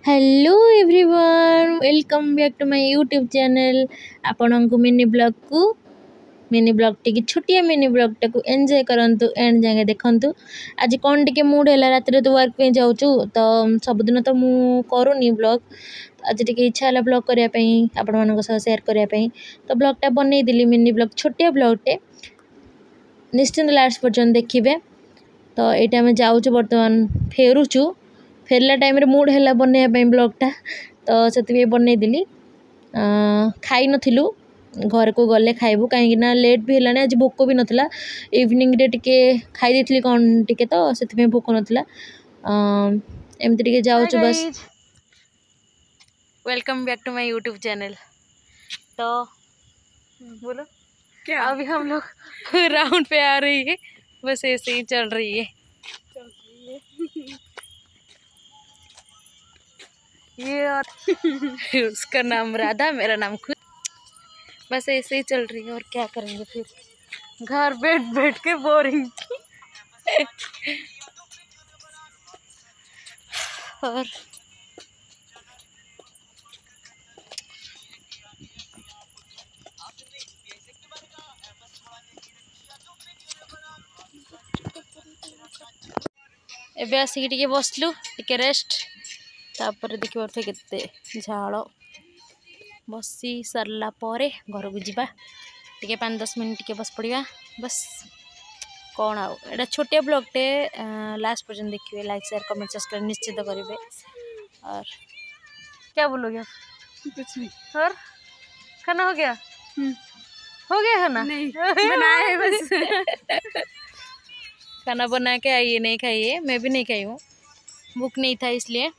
Hello everyone, welcome back to my YouTube channel. आपण को mini blog टी छोटिया मिनी ब्लॉग टाक एंजॉय करंतु एंड जाके देखंतु। आज कौन टिके मूड है रात तो वर्क पे जाऊँ तो सबुदिन तो मु करूनी ब्लॉग। आज टिके इच्छा है ब्लॉग करने आपण मान सेयार करने तो ब्लॉगटा बनई दिली मिनी ब्लॉग छोटिया ब्लॉगटे निश्चिंत लास्ट पर्यंत देखिए। तो ये आम जाऊँ बर्तमान फेरुचु फेरला टाइम रे मूड है बनवाई ब्लॉगटा तो से बनई दिली। खाई नथिलु घर को गले खाइबू कहीं लेट भी है आज भोक भी नाला इवनिंग रे टिके खाई देथिली कौन टिके तो से भोक नाला एमती टिके जाऊँ बस। Welcome back to my YouTube channel. तो बोलो क्या अभी हम लोग राउंड पे आ रही है, बस ऐसे ही चल रही है। ये और उसका नाम राधा, मेरा नाम खुद। बस ऐसे ही चल रही है और क्या करेंगे फिर, घर बैठ बैठ के बोरिंग। और एबे आसिक टिके बसलु टिके रेस्ट तापर देखि परथे केते झाड़ बसी सरला परे घर को जीवा टिके 5-10 मिनट टिके बस पड़िया बस। कौन आउ एटा छोटिया ब्लॉगटे लास्ट पर्यंत देखिए, लाइक शेयर कमेंट सब्सक्राइब निश्चित करेंगे। और क्या बोलोगे आप? कुछ नहीं। और खाना हो गया? हो गया खाना? नहीं बनाए बस। खाना बना के आइए, नहीं खाइए, मैं भी नहीं खाई हूँ, भूख नहीं था इसलिए।